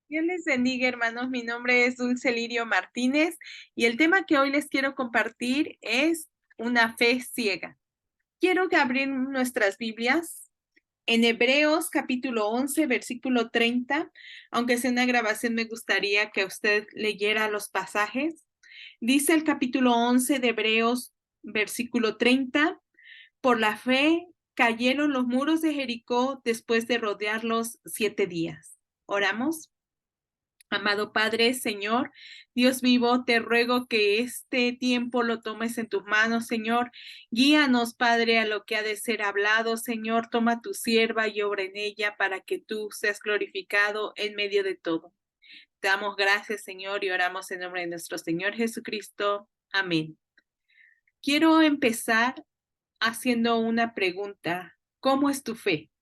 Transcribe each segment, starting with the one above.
Dios les bendiga, hermanos. Mi nombre es Dulce Lirio Martínez y el tema que hoy les quiero compartir es una fe ciega. Quiero que abrir nuestras Biblias en Hebreos capítulo 11, versículo 30. Aunque sea una grabación, me gustaría que usted leyera los pasajes. Dice el capítulo 11 de Hebreos, versículo 30. Por la fe cayeron los muros de Jericó después de rodearlos 7 días. Oramos. Amado Padre, Señor, Dios vivo, te ruego que este tiempo lo tomes en tus manos, Señor. Guíanos, Padre, a lo que ha de ser hablado, Señor. Toma tu sierva y obra en ella para que tú seas glorificado en medio de todo. Te damos gracias, Señor, y oramos en nombre de nuestro Señor Jesucristo. Amén. Quiero empezar haciendo una pregunta. ¿Cómo es tu fe?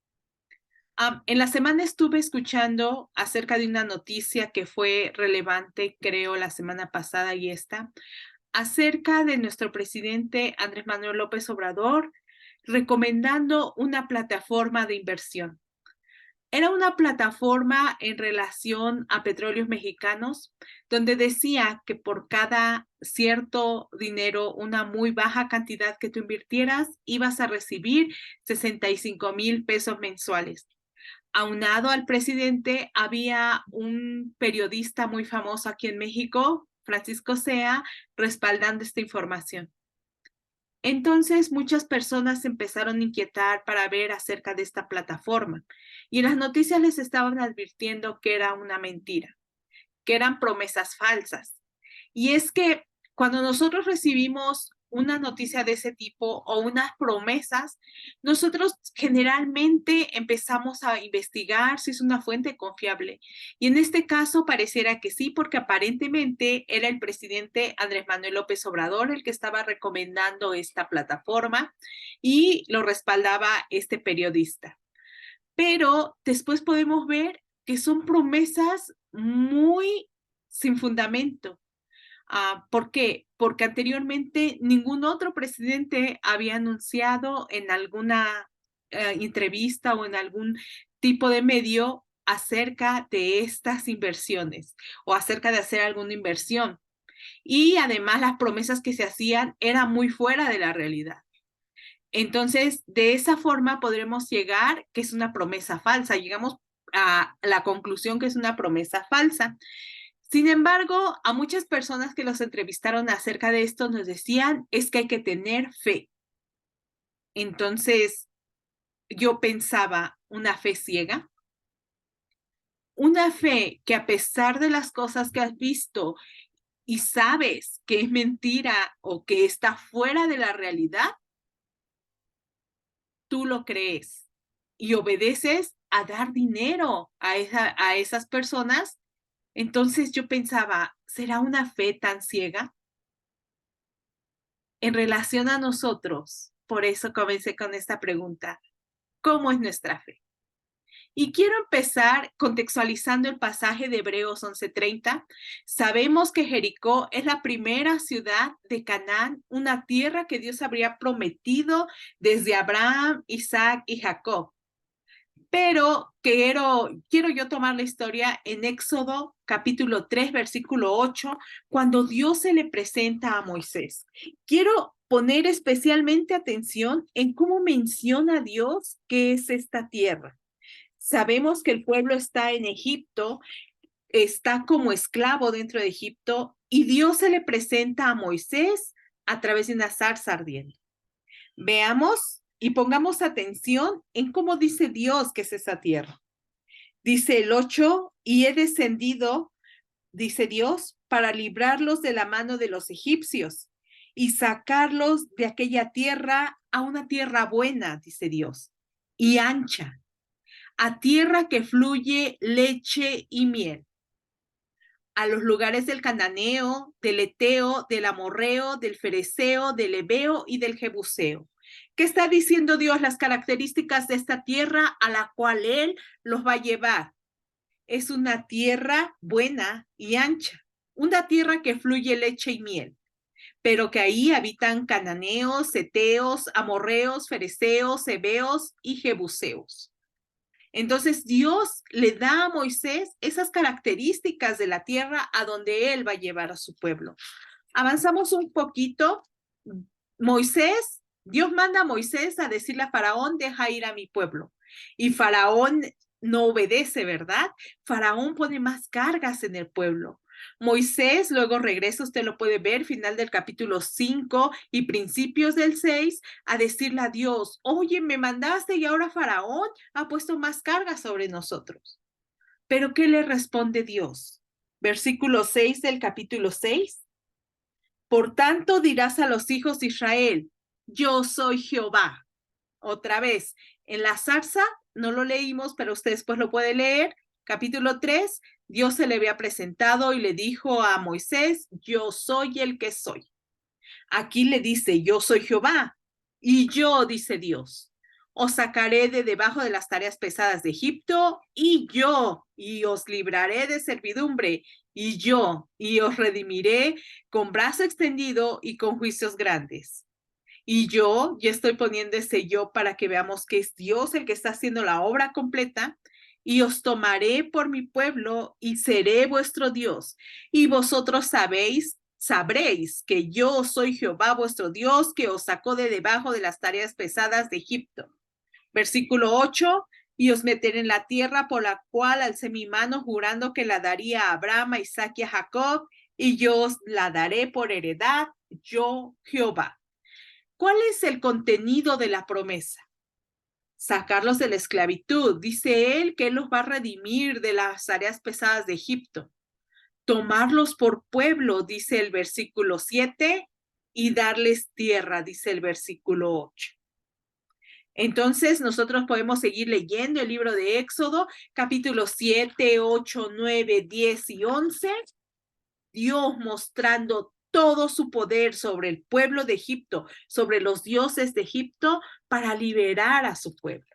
En la semana estuve escuchando acerca de una noticia que fue relevante, creo, la semana pasada y esta, acerca de nuestro presidente Andrés Manuel López Obrador recomendando una plataforma de inversión. Era una plataforma en relación a petróleos mexicanos, donde decía que por cada cierto dinero, una muy baja cantidad que tú invirtieras, ibas a recibir 65,000 pesos mensuales. Aunado al presidente, había un periodista muy famoso aquí en México, Francisco Sea, respaldando esta información. Entonces, muchas personas empezaron a inquietar para ver acerca de esta plataforma y en las noticias les estaban advirtiendo que era una mentira, que eran promesas falsas. Y es que cuando nosotros recibimos una noticia de ese tipo o unas promesas, nosotros generalmente empezamos a investigar si es una fuente confiable. Y en este caso pareciera que sí, porque aparentemente era el presidente Andrés Manuel López Obrador el que estaba recomendando esta plataforma y lo respaldaba este periodista. Pero después podemos ver que son promesas muy sin fundamento. ¿Por qué? Porque anteriormente ningún otro presidente había anunciado en alguna entrevista o en algún tipo de medio acerca de estas inversiones o acerca de hacer alguna inversión. Y además las promesas que se hacían eran muy fuera de la realidad. Entonces, de esa forma podremos llegar que es una promesa falsa. Llegamos a la conclusión que es una promesa falsa. Sin embargo, a muchas personas que los entrevistaron acerca de esto nos decían es que hay que tener fe. Entonces, yo pensaba, ¿una fe ciega? Una fe que a pesar de las cosas que has visto y sabes que es mentira o que está fuera de la realidad, tú lo crees y obedeces a dar dinero a esas personas. Entonces yo pensaba, ¿será una fe tan ciega? En relación a nosotros, por eso comencé con esta pregunta, ¿cómo es nuestra fe? Y quiero empezar contextualizando el pasaje de Hebreos 11:30. Sabemos que Jericó es la primera ciudad de Canaán, una tierra que Dios habría prometido desde Abraham, Isaac y Jacob. Pero quiero yo tomar la historia en Éxodo capítulo 3, versículo 8, cuando Dios se le presenta a Moisés. Quiero poner especialmente atención en cómo menciona Dios qué es esta tierra. Sabemos que el pueblo está en Egipto, está como esclavo dentro de Egipto, y Dios se le presenta a Moisés a través de una zarza ardiente. Veamos y pongamos atención en cómo dice Dios que es esa tierra. Dice el 8, y he descendido, dice Dios, para librarlos de la mano de los egipcios y sacarlos de aquella tierra a una tierra buena, dice Dios, y ancha, a tierra que fluye leche y miel, a los lugares del cananeo, del eteo, del amorreo, del fereceo, del ebeo y del jebuseo. ¿Qué está diciendo Dios? Las características de esta tierra a la cual Él los va a llevar. Es una tierra buena y ancha, una tierra que fluye leche y miel, pero que ahí habitan cananeos, eteos, amorreos, fereceos, heveos y jebuseos. Entonces Dios le da a Moisés esas características de la tierra a donde él va a llevar a su pueblo. Avanzamos un poquito. Dios manda a Moisés a decirle a Faraón, deja ir a mi pueblo. Y Faraón no obedece, ¿verdad? Faraón pone más cargas en el pueblo. Moisés luego regresa, usted lo puede ver, final del capítulo 5 y principios del 6, a decirle a Dios, oye, me mandaste y ahora Faraón ha puesto más cargas sobre nosotros. Pero ¿qué le responde Dios? Versículo 6 del capítulo 6. Por tanto dirás a los hijos de Israel, yo soy Jehová. Otra vez, en la zarza, no lo leímos, pero usted después lo puede leer. Capítulo 3, Dios se le había presentado y le dijo a Moisés, yo soy el que soy. Aquí le dice, yo soy Jehová. Y yo, dice Dios, os sacaré de debajo de las tareas pesadas de Egipto, y os libraré de servidumbre, y os redimiré con brazo extendido y con juicios grandes. Y yo, ya estoy poniendo ese yo para que veamos que es Dios el que está haciendo la obra completa, y os tomaré por mi pueblo y seré vuestro Dios. Y vosotros sabréis que yo soy Jehová vuestro Dios, que os sacó de debajo de las tareas pesadas de Egipto. Versículo 8, y os meteré en la tierra por la cual alcé mi mano jurando que la daría a Abraham, a Isaac y a Jacob, y yo os la daré por heredad, yo Jehová. ¿Cuál es el contenido de la promesa? Sacarlos de la esclavitud. Dice él que él los va a redimir de las tareas pesadas de Egipto. Tomarlos por pueblo, dice el versículo 7, y darles tierra, dice el versículo 8. Entonces nosotros podemos seguir leyendo el libro de Éxodo, capítulos 7, 8, 9, 10 y 11. Dios mostrando todo su poder sobre el pueblo de Egipto, sobre los dioses de Egipto, para liberar a su pueblo.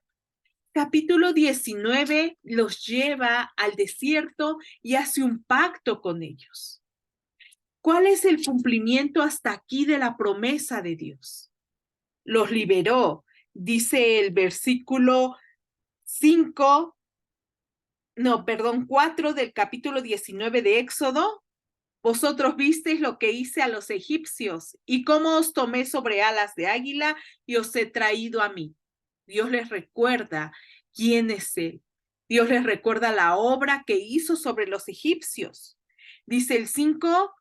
Capítulo 19 los lleva al desierto y hace un pacto con ellos. ¿Cuál es el cumplimiento hasta aquí de la promesa de Dios? Los liberó, dice el versículo 4 del capítulo 19 de Éxodo. Vosotros visteis lo que hice a los egipcios y cómo os tomé sobre alas de águila y os he traído a mí. Dios les recuerda quién es Él. Dios les recuerda la obra que hizo sobre los egipcios. Dice el 5,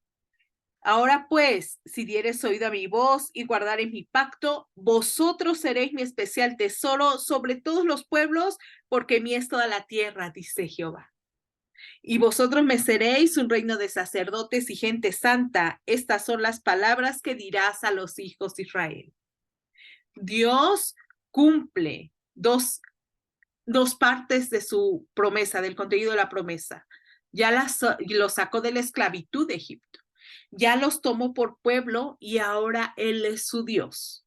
ahora pues, si diereis oído a mi voz y guardareis mi pacto, vosotros seréis mi especial tesoro sobre todos los pueblos, porque mía es toda la tierra, dice Jehová. Y vosotros me seréis un reino de sacerdotes y gente santa. Estas son las palabras que dirás a los hijos de Israel. Dios cumple dos partes de su promesa, del contenido de la promesa. Ya los sacó de la esclavitud de Egipto. Ya los tomó por pueblo y ahora Él es su Dios.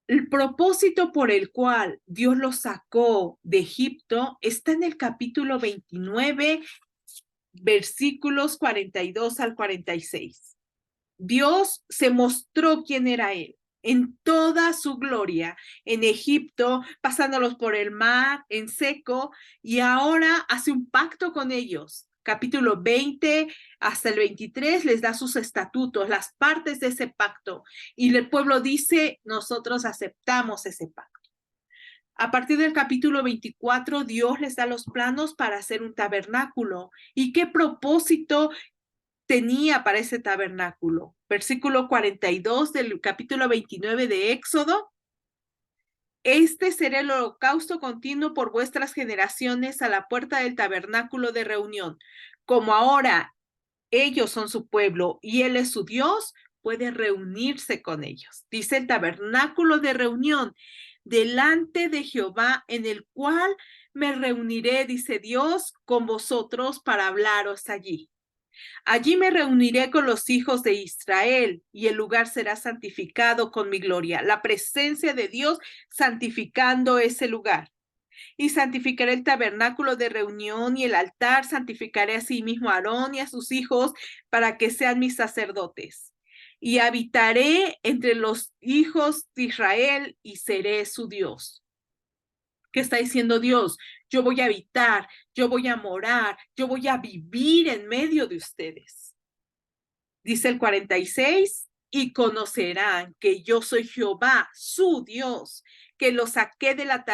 El propósito por el cual Dios los sacó de Egipto está en el capítulo 29, versículos 42 al 46. Dios se mostró quién era Él en toda su gloria en Egipto, pasándolos por el mar en seco, y ahora hace un pacto con ellos. Capítulo 20 hasta el 23 les da sus estatutos, las partes de ese pacto, y el pueblo dice, nosotros aceptamos ese pacto. A partir del capítulo 24, Dios les da los planos para hacer un tabernáculo. ¿Y qué propósito tenía para ese tabernáculo? Versículo 42 del capítulo 29 de Éxodo. Este será el holocausto continuo por vuestras generaciones a la puerta del tabernáculo de reunión. Como ahora ellos son su pueblo y Él es su Dios, puede reunirse con ellos. Dice el tabernáculo de reunión, delante de Jehová, en el cual me reuniré, dice Dios, con vosotros para hablaros allí. Allí me reuniré con los hijos de Israel y el lugar será santificado con mi gloria. La presencia de Dios santificando ese lugar. Y santificaré el tabernáculo de reunión y el altar, santificaré a sí mismo a Aarón y a sus hijos para que sean mis sacerdotes. Y habitaré entre los hijos de Israel y seré su Dios. ¿Qué está diciendo Dios? Yo voy a habitar, yo voy a morar, yo voy a vivir en medio de ustedes. Dice el 46, y conocerán que yo soy Jehová, su Dios, que los saqué de las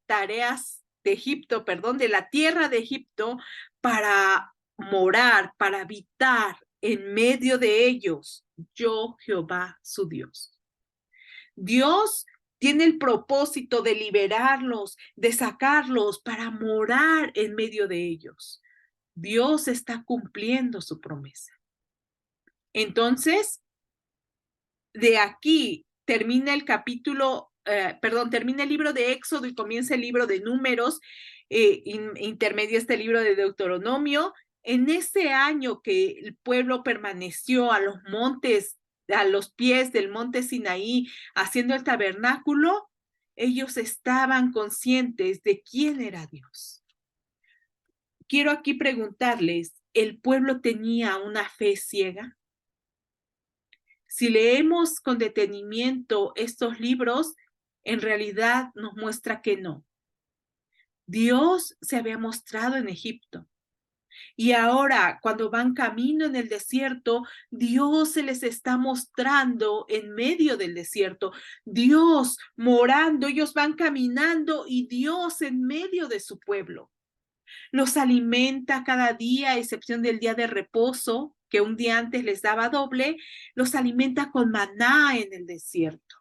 tareas de Egipto, perdón, de la tierra de Egipto, para morar, para habitar en medio de ellos. Yo, Jehová, su Dios. Dios tiene el propósito de liberarlos, de sacarlos para morar en medio de ellos. Dios está cumpliendo su promesa. Entonces, de aquí termina el termina el libro de Éxodo y comienza el libro de Números, intermedio este libro de Deuteronomio. En ese año que el pueblo permaneció a los montes, a los pies del monte Sinaí, haciendo el tabernáculo, ellos estaban conscientes de quién era Dios. Quiero aquí preguntarles, ¿el pueblo tenía una fe ciega? Si leemos con detenimiento estos libros, en realidad nos muestra que no. Dios se había mostrado en Egipto. Y ahora, cuando van camino en el desierto, Dios se les está mostrando en medio del desierto. Dios morando, ellos van caminando y Dios en medio de su pueblo. Los alimenta cada día, a excepción del día de reposo, que un día antes les daba doble, los alimenta con maná en el desierto.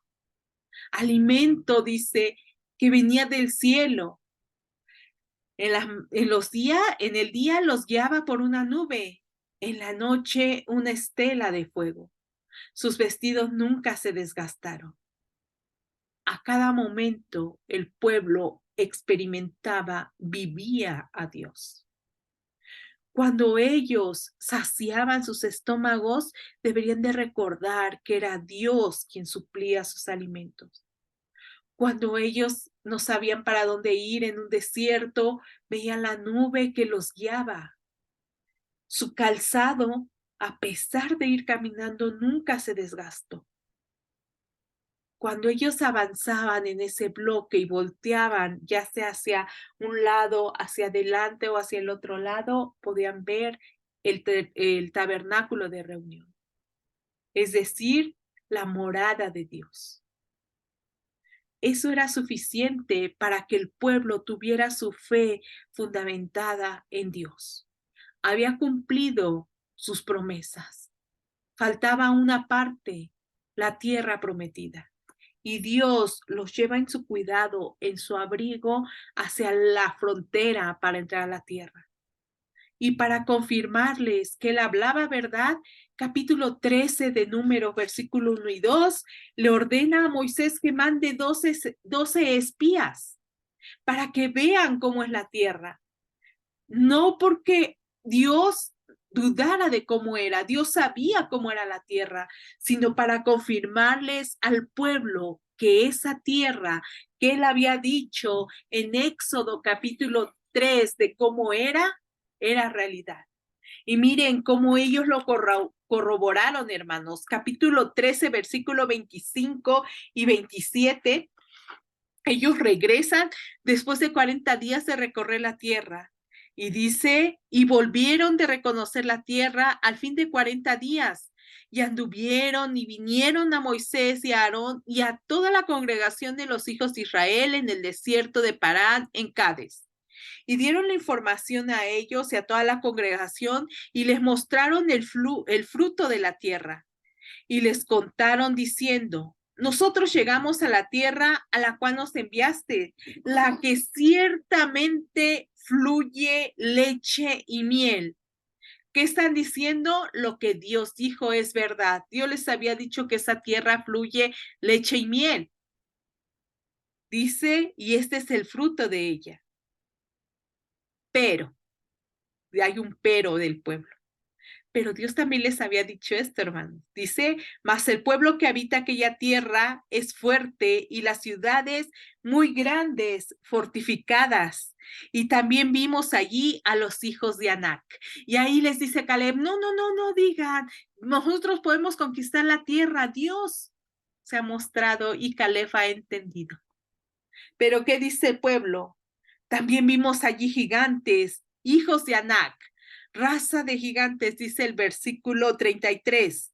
Alimento, dice, que venía del cielo. En el día los guiaba por una nube, en la noche una estela de fuego. Sus vestidos nunca se desgastaron. A cada momento el pueblo experimentaba, vivía a Dios. Cuando ellos saciaban sus estómagos, deberían de recordar que era Dios quien suplía sus alimentos. Cuando ellos no sabían para dónde ir en un desierto, veían la nube que los guiaba. Su calzado, a pesar de ir caminando, nunca se desgastó. Cuando ellos avanzaban en ese bloque y volteaban, ya sea hacia un lado, hacia adelante o hacia el otro lado, podían ver el tabernáculo de reunión, es decir, la morada de Dios. Eso era suficiente para que el pueblo tuviera su fe fundamentada en Dios. Había cumplido sus promesas. Faltaba una parte, la tierra prometida. Y Dios los lleva en su cuidado, en su abrigo, hacia la frontera para entrar a la tierra. Y para confirmarles que él hablaba verdad, capítulo 13 de Números, versículo 1 y 2, le ordena a Moisés que mande 12 espías para que vean cómo es la tierra. No porque Dios dudara de cómo era, Dios sabía cómo era la tierra, sino para confirmarles al pueblo que esa tierra que él había dicho en Éxodo capítulo 3 de cómo era realidad. Y miren cómo ellos lo corroboraron, hermanos. Capítulo 13, versículo 25 y 27. Ellos regresan después de 40 días de recorrer la tierra. Y dice, y volvieron de reconocer la tierra al fin de 40 días. Y anduvieron y vinieron a Moisés y a Aarón y a toda la congregación de los hijos de Israel en el desierto de Parán, en Cades. Y dieron la información a ellos y a toda la congregación y les mostraron el fruto de la tierra. Y les contaron diciendo, nosotros llegamos a la tierra a la cual nos enviaste, la que ciertamente fluye leche y miel. ¿Qué están diciendo? Lo que Dios dijo es verdad. Dios les había dicho que esa tierra fluye leche y miel. Dice, y este es el fruto de ella. Pero, hay un pero del pueblo. Pero Dios también les había dicho esto, hermanos. Dice, mas el pueblo que habita aquella tierra es fuerte y las ciudades muy grandes, fortificadas. Y también vimos allí a los hijos de Anac. Y ahí les dice Caleb, no digan, nosotros podemos conquistar la tierra. Dios se ha mostrado y Caleb ha entendido. Pero ¿qué dice el pueblo? También vimos allí gigantes, hijos de Anac, raza de gigantes, dice el versículo 33.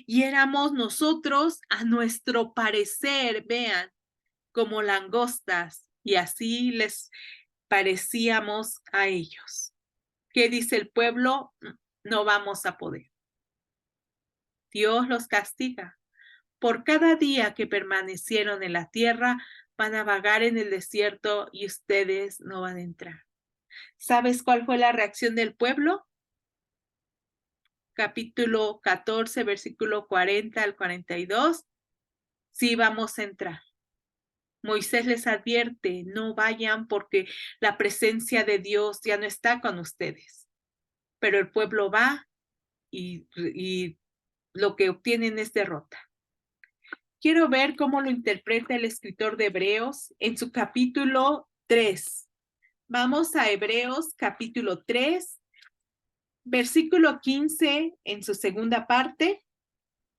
Y éramos nosotros, a nuestro parecer, vean, como langostas, y así les parecíamos a ellos. ¿Qué dice el pueblo? No vamos a poder. Dios los castiga. Por cada día que permanecieron en la tierra, van a vagar en el desierto y ustedes no van a entrar. ¿Sabes cuál fue la reacción del pueblo? Capítulo 14, versículo 40 al 42. Sí, vamos a entrar. Moisés les advierte, no vayan porque la presencia de Dios ya no está con ustedes. Pero el pueblo va y lo que obtienen es derrota. Quiero ver cómo lo interpreta el escritor de Hebreos en su capítulo 3. Vamos a Hebreos capítulo 3, versículo 15 en su segunda parte,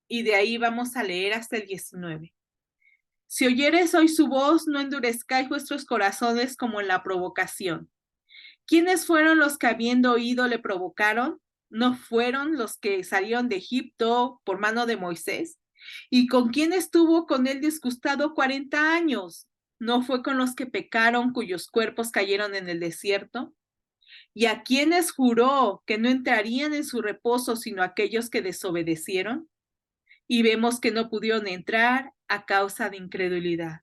y de ahí vamos a leer hasta el 19. Si oyeres hoy su voz, no endurezcáis vuestros corazones como en la provocación. ¿Quiénes fueron los que habiendo oído le provocaron? ¿No fueron los que salieron de Egipto por mano de Moisés? ¿Y con quién estuvo con él disgustado 40 años? ¿No fue con los que pecaron, cuyos cuerpos cayeron en el desierto? ¿Y a quienes juró que no entrarían en su reposo sino aquellos que desobedecieron? Y vemos que no pudieron entrar a causa de incredulidad.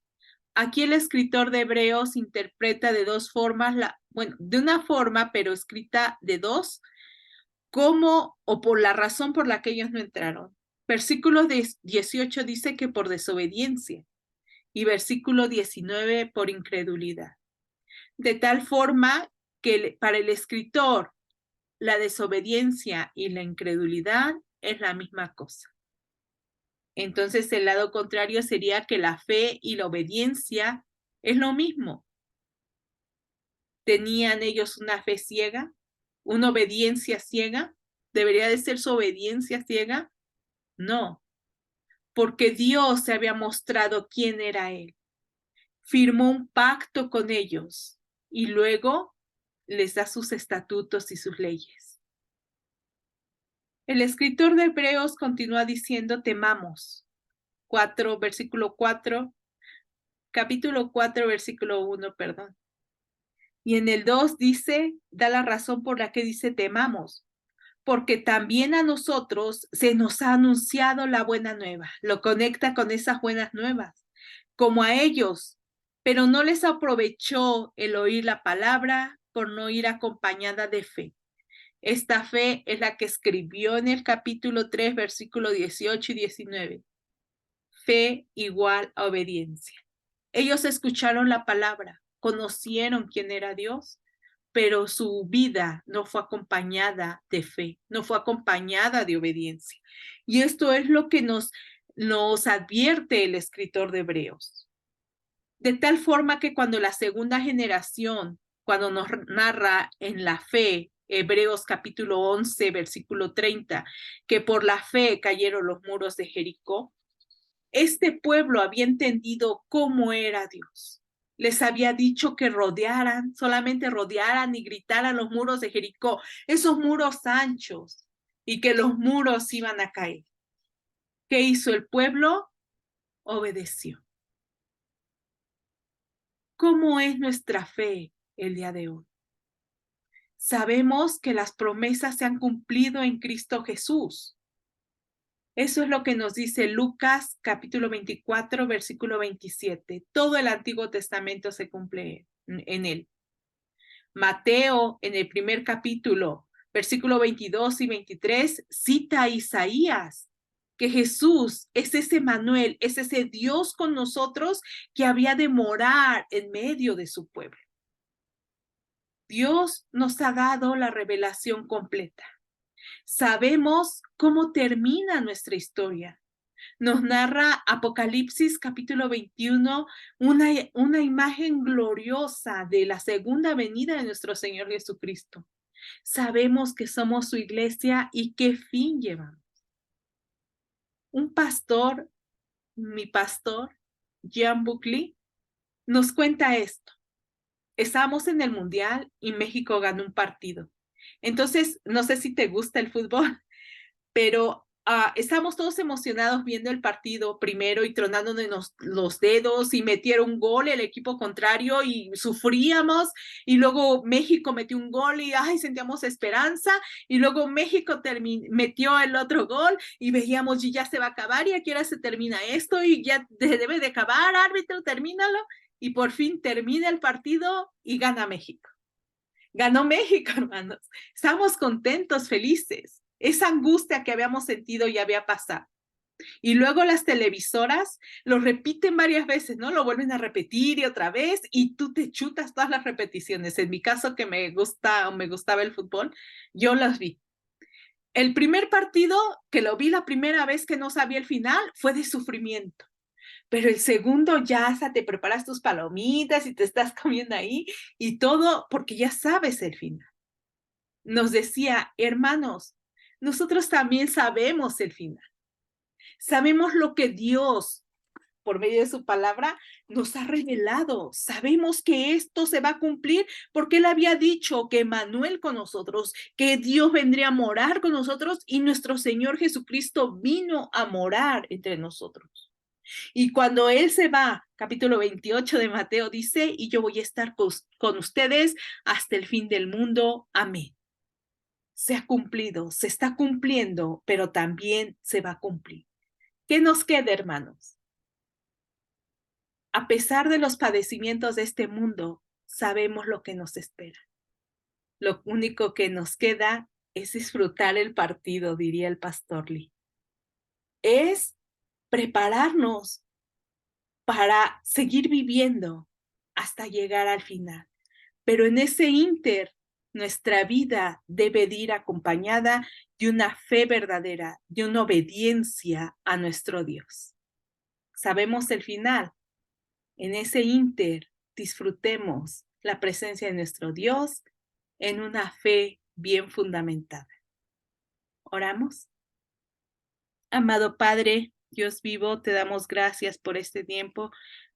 Aquí el escritor de Hebreos interpreta de dos formas, de una forma, pero escrita de dos, cómo o por la razón por la que ellos no entraron. Versículo 18 dice que por desobediencia y versículo 19 por incredulidad. De tal forma que para el escritor la desobediencia y la incredulidad es la misma cosa. Entonces el lado contrario sería que la fe y la obediencia es lo mismo. ¿Tenían ellos una fe ciega? ¿Una obediencia ciega? ¿Debería de ser su obediencia ciega? No, porque Dios se había mostrado quién era Él. Firmó un pacto con ellos y luego les da sus estatutos y sus leyes. El escritor de Hebreos continúa diciendo, temamos. Versículo 4, capítulo 4, versículo 1, perdón. Y en el 2 dice, da la razón por la que dice temamos, porque también a nosotros se nos ha anunciado la buena nueva. Lo conecta con esas buenas nuevas, como a ellos, pero no les aprovechó el oír la palabra por no ir acompañada de fe. Esta fe es la que escribió en el capítulo 3, versículo 18 y 19. Fe igual a obediencia. Ellos escucharon la palabra, conocieron quién era Dios, pero su vida no fue acompañada de fe, no fue acompañada de obediencia. Y esto es lo que nos advierte el escritor de Hebreos. De tal forma que cuando la segunda generación, cuando nos narra en la fe, Hebreos capítulo 11, versículo 30, que por la fe cayeron los muros de Jericó, este pueblo había entendido cómo era Dios. Les había dicho que rodearan, solamente rodearan y gritaran los muros de Jericó, esos muros anchos, y que los muros iban a caer. ¿Qué hizo el pueblo? Obedeció. ¿Cómo es nuestra fe el día de hoy? Sabemos que las promesas se han cumplido en Cristo Jesús. Eso es lo que nos dice Lucas capítulo 24, versículo 27. Todo el Antiguo Testamento se cumple en él. Mateo en el primer capítulo, versículo 22 y 23, cita a Isaías, que Jesús es ese Manuel, es ese Dios con nosotros que había de morar en medio de su pueblo. Dios nos ha dado la revelación completa. Sabemos cómo termina nuestra historia. Nos narra Apocalipsis capítulo 21, una imagen gloriosa de la segunda venida de nuestro Señor Jesucristo. Sabemos que somos su iglesia y qué fin llevamos. Un pastor, mi pastor, Jean Buckley, nos cuenta esto. Estábamos en el Mundial y México ganó un partido. Entonces, no sé si te gusta el fútbol, pero estábamos todos emocionados viendo el partido primero y tronándonos los dedos y metieron un gol el equipo contrario y sufríamos y luego México metió un gol y ay, sentíamos esperanza y luego México metió el otro gol y veíamos y ya se va a acabar y aquí ahora se termina esto y ya debe de acabar, árbitro, termínalo y por fin termina el partido y gana México. Ganó México, hermanos. Estamos contentos, felices. Esa angustia que habíamos sentido ya había pasado. Y luego las televisoras lo repiten varias veces, ¿no? Lo vuelven a repetir y otra vez y tú te chutas todas las repeticiones. En mi caso, que me gusta o me gustaba el fútbol, yo las vi. El primer partido que lo vi la primera vez que no sabía el final fue de sufrimiento. Pero el segundo ya hasta te preparas tus palomitas y te estás comiendo ahí y todo porque ya sabes el final. Nos decía, hermanos, nosotros también sabemos el final. Sabemos lo que Dios, por medio de su palabra, nos ha revelado. Sabemos que esto se va a cumplir porque Él había dicho que Emmanuel con nosotros, que Dios vendría a morar con nosotros y nuestro Señor Jesucristo vino a morar entre nosotros. Y cuando Él se va, capítulo 28 de Mateo dice, y yo voy a estar con ustedes hasta el fin del mundo. Amén. Se ha cumplido, se está cumpliendo, pero también se va a cumplir. ¿Qué nos queda, hermanos? A pesar de los padecimientos de este mundo, sabemos lo que nos espera. Lo único que nos queda es disfrutar el partido, diría el pastor Lee. Es prepararnos para seguir viviendo hasta llegar al final. Pero en ese ínter, nuestra vida debe de ir acompañada de una fe verdadera, de una obediencia a nuestro Dios. Sabemos el final. En ese ínter, disfrutemos la presencia de nuestro Dios en una fe bien fundamentada. Oramos. Amado Padre, Dios vivo, te damos gracias por este tiempo.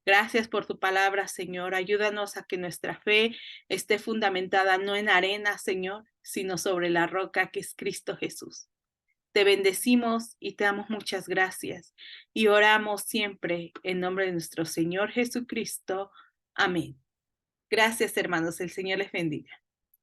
Gracias por tu palabra, Señor. Ayúdanos a que nuestra fe esté fundamentada no en arena, Señor, sino sobre la roca que es Cristo Jesús. Te bendecimos y te damos muchas gracias. Y oramos siempre en nombre de nuestro Señor Jesucristo. Amén. Gracias, hermanos. El Señor les bendiga.